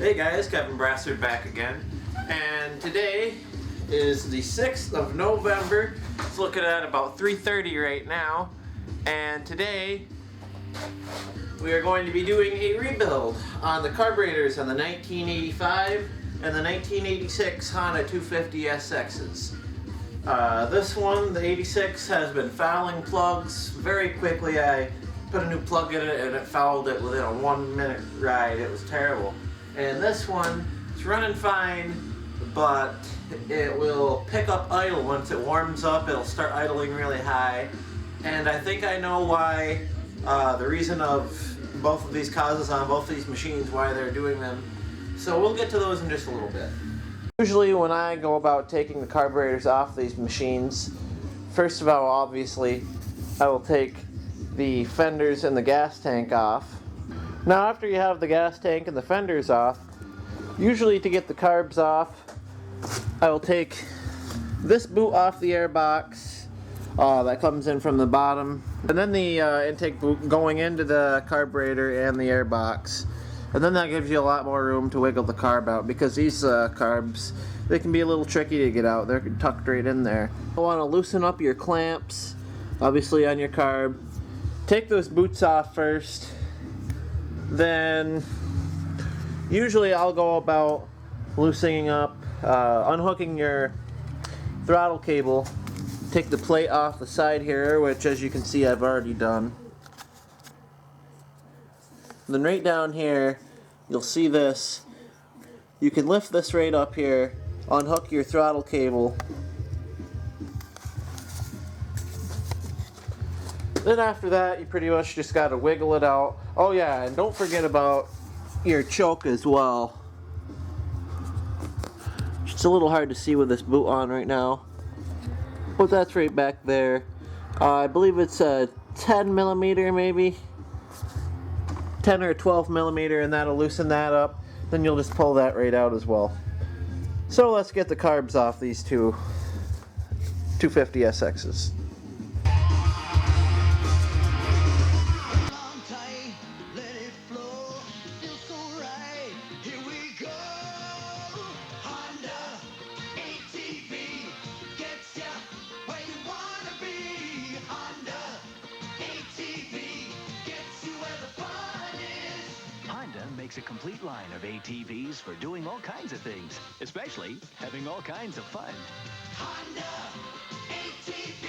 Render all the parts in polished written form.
Hey guys, Kevin Brassard back again, and today is the 6th of November. It's looking at about 3:30 right now, and today we are going to be doing a rebuild on the carburetors on the 1985 and the 1986 Honda 250 SXs. This one, the 86, has been fouling plugs very quickly. I put a new plug in it and it fouled it within a 1-minute ride. It was terrible. And this one, it's running fine, but it will pick up idle once it warms up. It'll start idling really high. And I think I know why, the reason of both of these causes on both of these machines, why they're doing them. So we'll get to those in just a little bit. Usually when I go about taking the carburetors off these machines, first of all, obviously, I will take the fenders and the gas tank off. Now after you have the gas tank and the fenders off, usually to get the carbs off, I will take this boot off the air box that comes in from the bottom, and then the intake boot going into the carburetor and the air box. And then that gives you a lot more room to wiggle the carb out, because these carbs, they can be a little tricky to get out. They're tucked right in there. You want to loosen up your clamps, obviously on your carb. Take those boots off first. Then usually I'll go about loosening up, unhooking your throttle cable. Take the plate off the side here, which as you can see I've already done. Then right down here, you'll see this. You can lift this right up here, unhook your throttle cable. Then after that, you pretty much just gotta wiggle it out. Oh yeah, and don't forget about your choke as well. It's a little hard to see with this boot on right now, but that's right back there. I believe it's a 10 millimeter maybe. 10 or 12 millimeter, and that'll loosen that up. Then you'll just pull that right out as well. So let's get the carbs off these two 250 SXs. Makes a complete line of ATVs for doing all kinds of things, especially having all kinds of fun. Honda ATV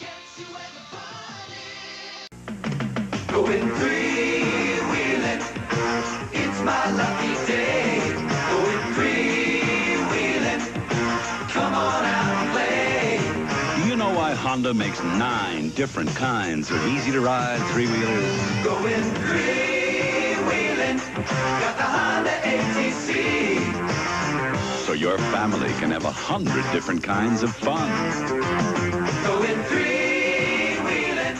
gets you where the fun is. Going three-wheeling, it's my lucky day. Going three-wheeling, come on out and play. Do you know why Honda makes 9 different kinds of easy-to-ride three-wheelers? Going three-wheeling, got the Honda ATC. So your family can have 100 different kinds of fun. Going three-wheeling.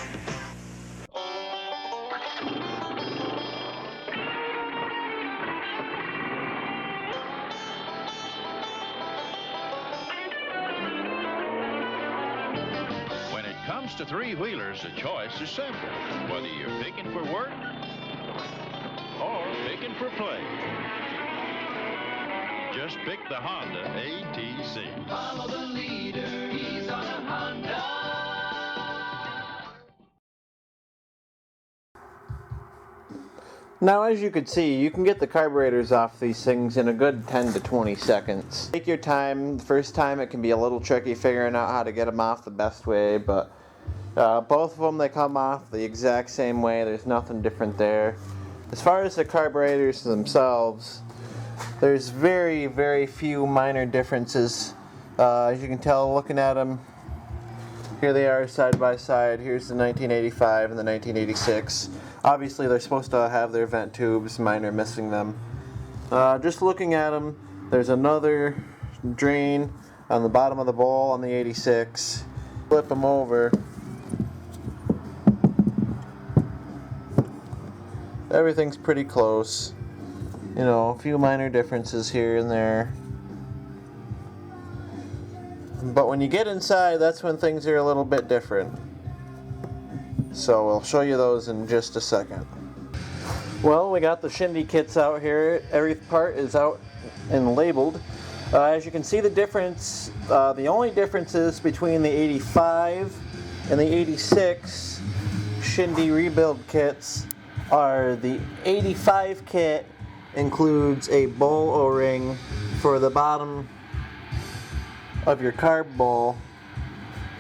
When it comes to three-wheelers, the choice is simple. Whether you're picking for work or picking for play, just pick the Honda ATC. Follow the leader, he's on a Honda. Now as you can see, you can get the carburetors off these things in a good 10 to 20 seconds. Take your time. The first time it can be a little tricky figuring out how to get them off the best way, but both of them, they come off the exact same way. There's nothing different there. As far as the carburetors themselves, there's very, very few minor differences. As you can tell looking at them, here they are side by side. Here's the 1985 and the 1986. Obviously they're supposed to have their vent tubes, mine are missing them. Just looking at them, there's another drain on the bottom of the bowl on the 86. Flip them over. Everything's pretty close. You know, a few minor differences here and there. But when you get inside, that's when things are a little bit different. So I'll show you those in just a second. Well, we got the shindy kits out here. Every part is out and labeled. As you can see the difference, the only differences between the 85 and the 86 shindy rebuild kits are the 85 kit includes a bowl O-ring for the bottom of your carb bowl,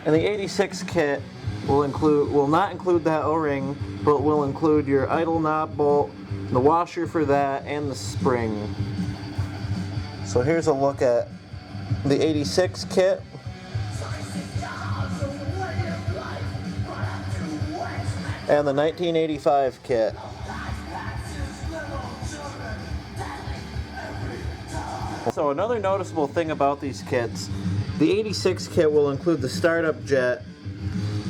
and the 86 kit will not include that O-ring, but will include your idle knob bolt, the washer for that, and the spring. So here's a look at the 86 kit. And the 1985 kit. So another noticeable thing about these kits, the 86 kit will include the startup jet,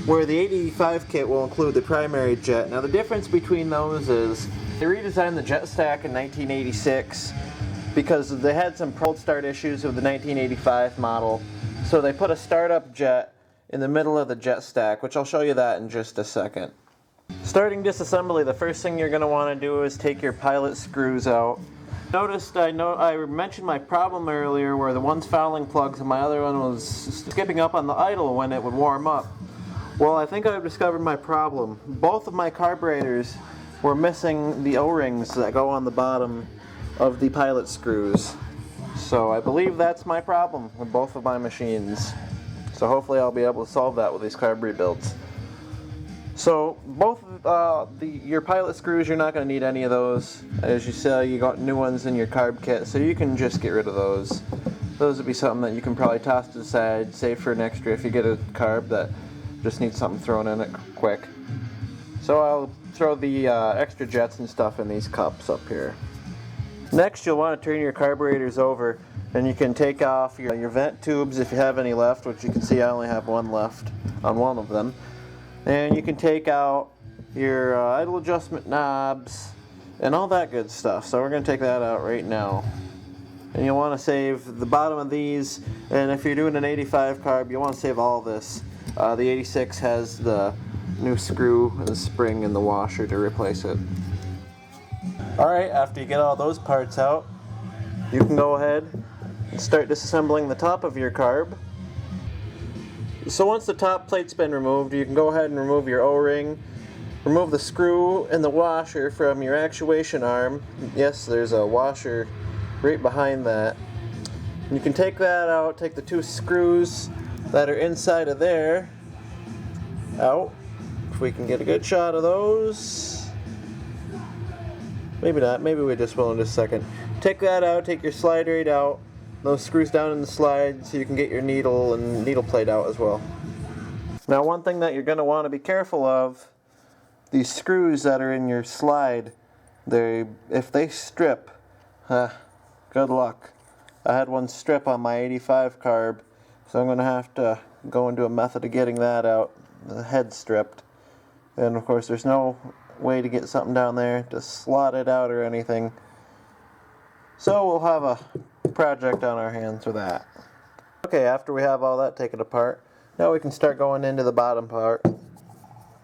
where the 85 kit will include the primary jet. Now the difference between those is they redesigned the jet stack in 1986 because they had some cold start issues with the 1985 model. So they put a startup jet in the middle of the jet stack, which I'll show you that in just a second. Starting disassembly, the first thing you're going to want to do is take your pilot screws out. Noticed I mentioned my problem earlier where the one's fouling plugs and my other one was skipping up on the idle when it would warm up. Well, I think I've discovered my problem. Both of my carburetors were missing the O-rings that go on the bottom of the pilot screws. So I believe that's my problem with both of my machines. So hopefully I'll be able to solve that with these carb rebuilds. So both your pilot screws, you're not going to need any of those. As you saw, you got new ones in your carb kit, so you can just get rid of those. Those would be something that you can probably toss to the side, save for an extra if you get a carb that just needs something thrown in it quick. So I'll throw the extra jets and stuff in these cups up here. Next, you'll want to turn your carburetors over, and you can take off your vent tubes if you have any left, which you can see I only have one left on one of them. And you can take out your idle adjustment knobs and all that good stuff. So we're going to take that out right now. And you'll want to save the bottom of these, and if you're doing an 85 carb, you want to save all this. The 86 has the new screw and the spring and the washer to replace it. Alright, after you get all those parts out, you can go ahead and start disassembling the top of your carb. So once the top plate's been removed, you can go ahead and remove your O-ring, remove the screw and the washer from your actuation arm. Yes, there's a washer right behind that. And you can take that out, take the two screws that are inside of there out. If we can get a good shot of those. Maybe not, maybe we just will in just a second. Take that out, take your slide rate out, those screws down in the slide so you can get your needle and needle plate out as well. Now one thing that you're going to want to be careful of, these screws that are in your slide, if they strip, good luck. I had one strip on my 85 carb, so I'm going to have to go into a method of getting that out, the head stripped. And of course there's no way to get something down there to slot it out or anything. So we'll have a project on our hands for that. Okay, after we have all that taken apart, now we can start going into the bottom part.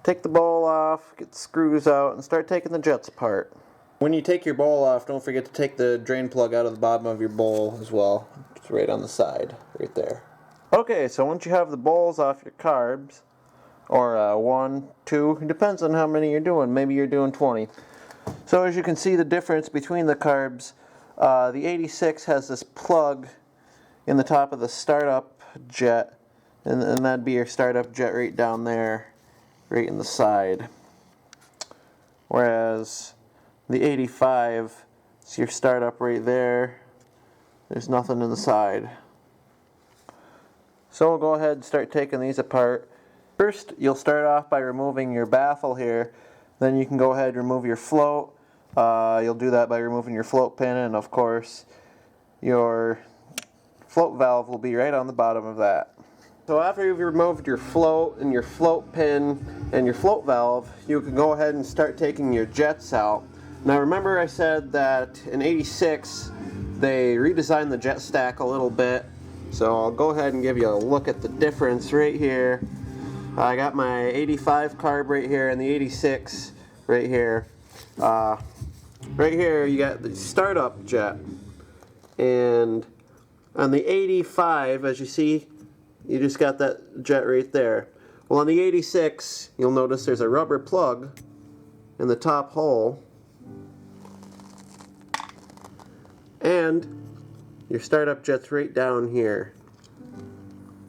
Take the bowl off, get the screws out, and start taking the jets apart. When you take your bowl off, don't forget to take the drain plug out of the bottom of your bowl as well. It's right on the side, right there. Okay, so once you have the bowls off your carbs, or 1, 2, it depends on how many you're doing. Maybe you're doing 20. So as you can see the difference between the carbs, the 86 has this plug in the top of the startup jet, and that'd be your startup jet right down there, right in the side. Whereas the 85, it's your startup right there. There's nothing in the side. So we'll go ahead and start taking these apart. First, you'll start off by removing your baffle here. Then you can go ahead and remove your float. You'll do that by removing your float pin, and of course your float valve will be right on the bottom of that. So after you've removed your float and your float pin and your float valve, you can go ahead and start taking your jets out. Now remember I said that in 86 they redesigned the jet stack a little bit, so I'll go ahead and give you a look at the difference right here. I got my 85 carb right here and the 86 right here. right here you got the startup jet, and on the 85, as you see, you just got that jet right there. Well, on the 86, you'll notice there's a rubber plug in the top hole, and your startup jet's right down here.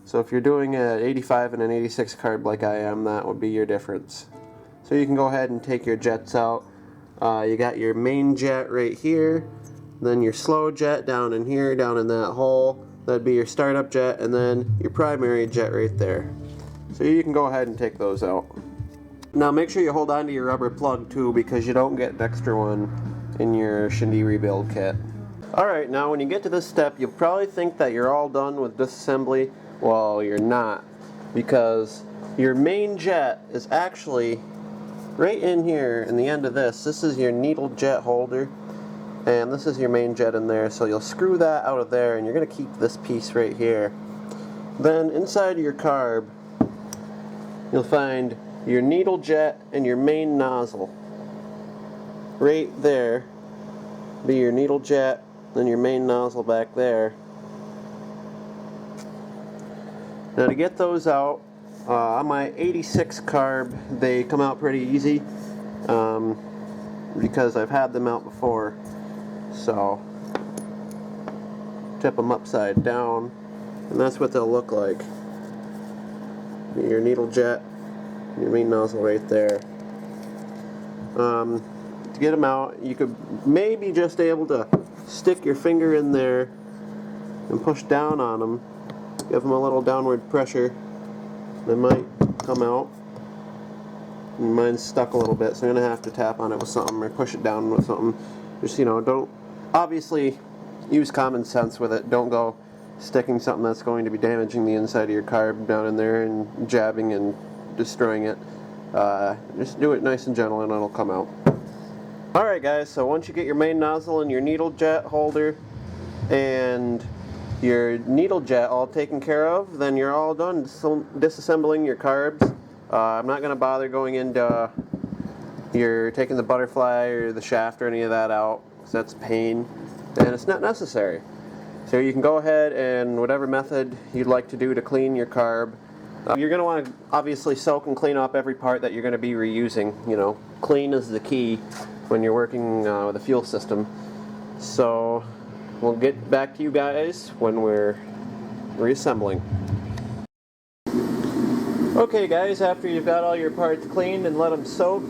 So if you're doing an 85 and an 86 carb like I am, that would be your difference. So you can go ahead and take your jets out. You got your main jet right here, then your slow jet down in here, down in that hole. That'd be your startup jet, and then your primary jet right there. So you can go ahead and take those out. Now make sure you hold on to your rubber plug too, because you don't get an extra one in your Shindy rebuild kit. Alright, now when you get to this step, you'll probably think that you're all done with disassembly. Well, you're not, because your main jet is actually right in here in the end of this. This is your needle jet holder, and this is your main jet in there. So you'll screw that out of there, and you're going to keep this piece right here. Then inside your carb, you'll find your needle jet and your main nozzle. Right there be your needle jet, then your main nozzle back there. Now to get those out, on my 86 carb, they come out pretty easy because I've had them out before. So tip them upside down, and that's what they'll look like. Your needle jet, your main nozzle right there. To get them out, you could maybe just able to stick your finger in there and push down on them. Give them a little downward pressure. They might come out. And mine's stuck a little bit, so I'm going to have to tap on it with something or push it down with something. Just, don't, obviously, use common sense with it. Don't go sticking something that's going to be damaging the inside of your carb down in there and jabbing and destroying it. Just do it nice and gentle and it'll come out. Alright guys, so once you get your main nozzle and your needle jet holder and your needle jet all taken care of, then you're all done disassembling your carbs. I'm not going to bother going into taking the butterfly or the shaft or any of that out, because that's a pain and it's not necessary. So you can go ahead and whatever method you'd like to do to clean your carb. You're going to want to obviously soak and clean up every part that you're going to be reusing. Clean is the key when you're working with a fuel system. So we'll get back to you guys when we're reassembling. Okay guys, after you've got all your parts cleaned and let them soak,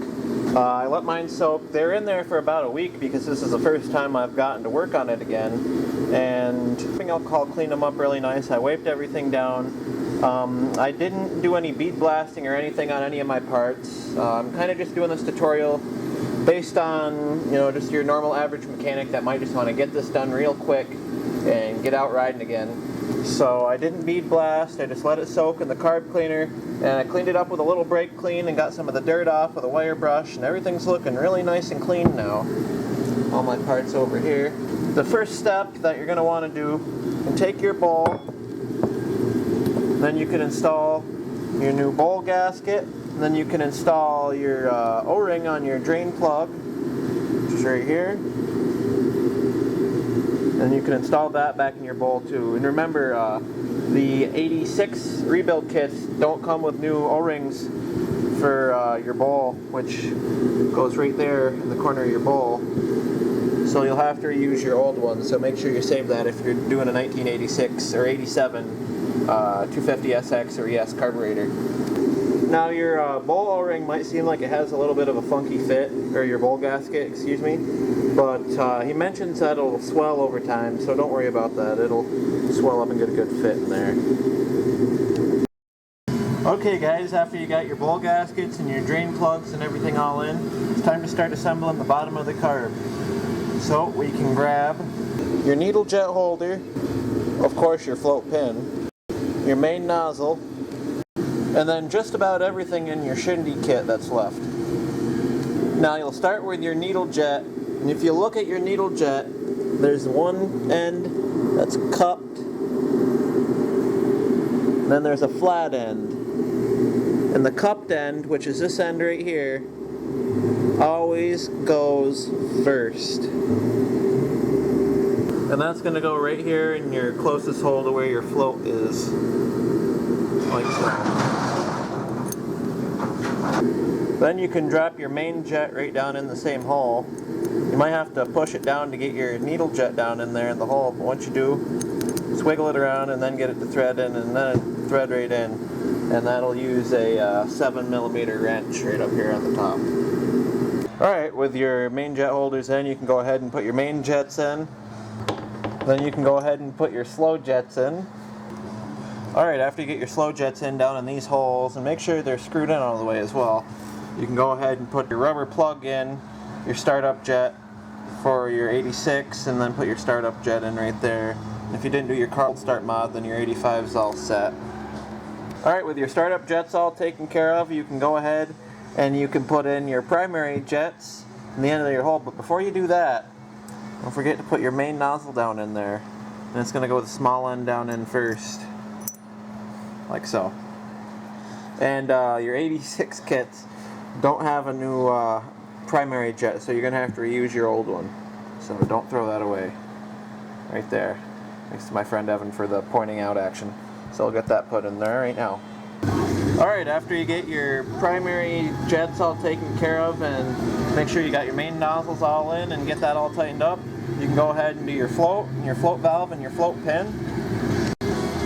I let mine soak. They're in there for about a week because this is the first time I've gotten to work on it again. And I'll clean them up really nice. I wiped everything down. I didn't do any bead blasting or anything on any of my parts. I'm kind of just doing this tutorial based on, just your normal average mechanic that might just want to get this done real quick and get out riding again. So I didn't bead blast, I just let it soak in the carb cleaner, and I cleaned it up with a little brake clean and got some of the dirt off with a wire brush, and everything's looking really nice and clean now. All my parts over here. The first step that you're going to want to do, is take your bowl, then you can install your new bowl gasket, and then you can install your O-ring on your drain plug, which is right here. And you can install that back in your bowl too. And remember, the 86 rebuild kits don't come with new O-rings for your bowl, which goes right there in the corner of your bowl. So you'll have to reuse your old ones, so make sure you save that if you're doing a 1986 or 87 250SX or ES carburetor. Now your bowl O-ring might seem like it has a little bit of a funky fit, or your bowl gasket, excuse me, but he mentions that it'll swell over time, so don't worry about that. It'll swell up and get a good fit in there. Okay guys, after you got your bowl gaskets and your drain plugs and everything all in, it's time to start assembling the bottom of the carb. So we can grab your needle jet holder, of course your float pin, your main nozzle, and then just about everything in your Shindy kit that's left. Now you'll start with your needle jet, and if you look at your needle jet, there's one end that's cupped, then there's a flat end. And the cupped end, which is this end right here, always goes first. And that's going to go right here in your closest hole to where your float is. Like so. Then you can drop your main jet right down in the same hole. You might have to push it down to get your needle jet down in there in the hole, but once you do, swiggle it around and then get it to thread in, and then it thread right in. And that'll use a 7mm wrench right up here on the top. Alright, with your main jet holders in, you can go ahead and put your main jets in. Then you can go ahead and put your slow jets in. Alright, after you get your slow jets in down in these holes, and make sure they're screwed in all the way as well, you can go ahead and put your rubber plug in, your startup jet for your 86, and then put your startup jet in right there. If you didn't do your Carb start mod, then your 85's all set. Alright, with your startup jets all taken care of, you can go ahead and you can put in your primary jets in the end of your hole. But before you do that, don't forget to put your main nozzle down in there. And it's going to go with the small end down in first. Like so. And your 86 kits don't have a new primary jet, so you're going to have to reuse your old one. So don't throw that away. Right there. Thanks to my friend Evan for the pointing out action. So I'll get that put in there right now. Alright, after you get your primary jets all taken care of and make sure you got your main nozzles all in and get that all tightened up, you can go ahead and do your float valve and your float pin.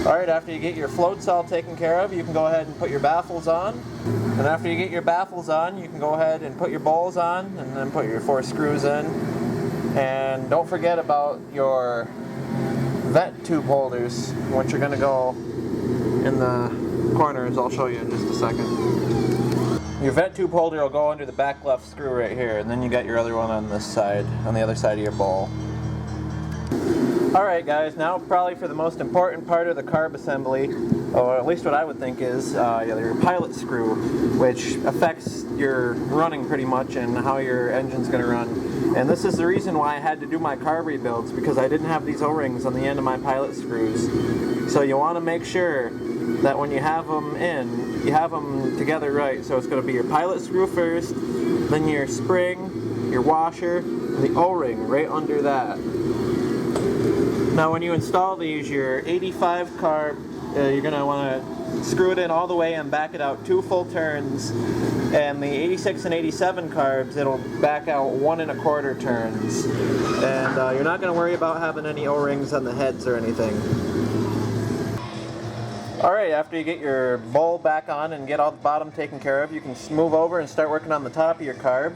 Alright, after you get your floats all taken care of, you can go ahead and put your baffles on. And after you get your baffles on, you can go ahead and put your bowls on and then put your 4 screws in. And don't forget about your vent tube holders, which are going to go in the corners. I'll show you in just a second. Your vent tube holder will go under the back left screw right here, and then you got your other one on this side, on the other side of your bowl. Alright guys, now probably for the most important part of the carb assembly, or at least what I would think is your pilot screw, which affects your running pretty much and how your engine's going to run. And this is the reason why I had to do my carb rebuilds, because I didn't have these O-rings on the end of my pilot screws. So you want to make sure that when you have them in, you have them together right. So it's going to be your pilot screw first, then your spring, your washer, and the O-ring right under that. Now when you install these, your 85 carb, you're going to want to screw it in all the way and back it out 2 full turns. And the 86 and 87 carbs, it'll back out 1 1/4 turns. And you're not going to worry about having any O-rings on the heads or anything. Alright, after you get your bowl back on and get all the bottom taken care of, you can move over and start working on the top of your carb.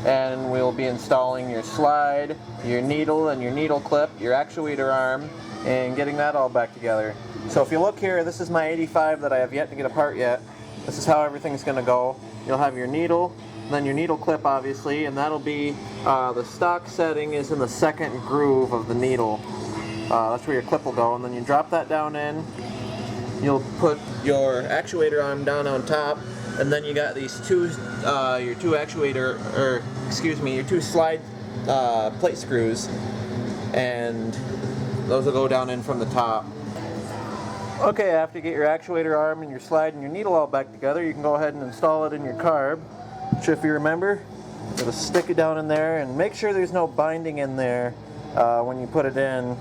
And we'll be installing your slide, your needle and your needle clip, your actuator arm, and getting that all back together. So if you look here, this is my 85 that I have yet to get apart yet. This is how everything's going to go. You'll have your needle, then your needle clip obviously, and that'll be, the stock setting is in the second groove of the needle. That's where your clip will go, and then you drop that down in. You'll put your actuator arm down on top, and then you got these your two slide plate screws, and those will go down in from the top. Okay, after you get your actuator arm and your slide and your needle all back together, you can go ahead and install it in your carb, which if you remember, you're going to stick it down in there and make sure there's no binding in there when you put it in.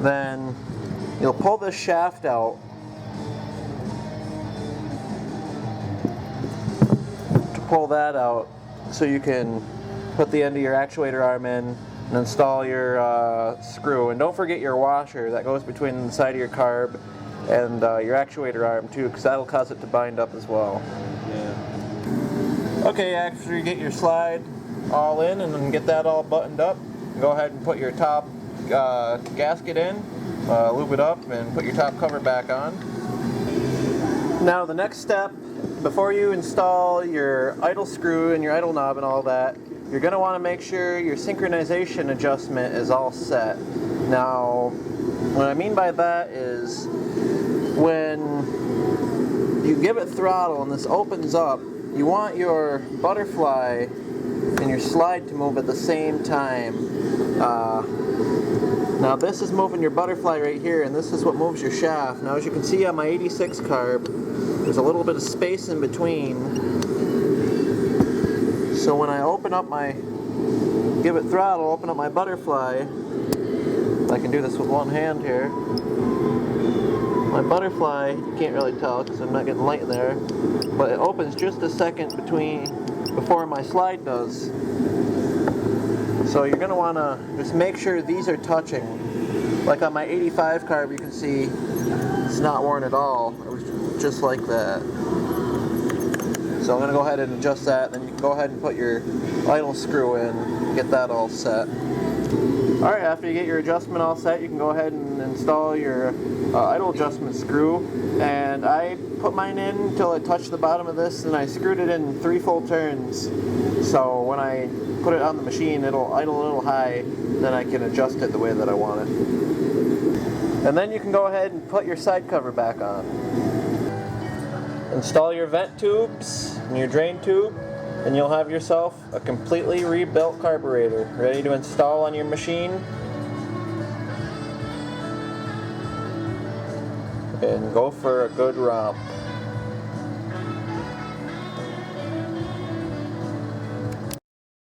Then you'll pull this shaft out to pull that out so you can put the end of your actuator arm in and install your screw. And don't forget your washer that goes between the side of your carb and your actuator arm too, because that'll cause it to bind up as well. Yeah. Okay, after you get your slide all in and then get that all buttoned up, go ahead and put your top gasket in, lube it up, and put your top cover back on. Now the next step, before you install your idle screw and your idle knob and all that, you're going to want to make sure your synchronization adjustment is all set. Now, what I mean by that is when you give it throttle and this opens up, you want your butterfly and your slide to move at the same time. Now this is moving your butterfly right here, and this is what moves your shaft. Now as you can see on my 86 carb, there's a little bit of space in between. So when I give it throttle, open up my butterfly, I can do this with one hand here. My butterfly, you can't really tell because I'm not getting light in there, but it opens just a second before my slide does. So you're going to want to just make sure these are touching. Like on my 85 carb, you can see it's not worn at all. It was just like that. So I'm going to go ahead and adjust that, then you can go ahead and put your idle screw in, get that all set. Alright, after you get your adjustment all set, you can go ahead and install your idle adjustment screw. And I put mine in until I touched the bottom of this, and I screwed it in 3 full turns. So when I put it on the machine, it'll idle a little high, then I can adjust it the way that I want it. And then you can go ahead and put your side cover back on. Install your vent tubes and your drain tube, and you'll have yourself a completely rebuilt carburetor ready to install on your machine and go for a good romp.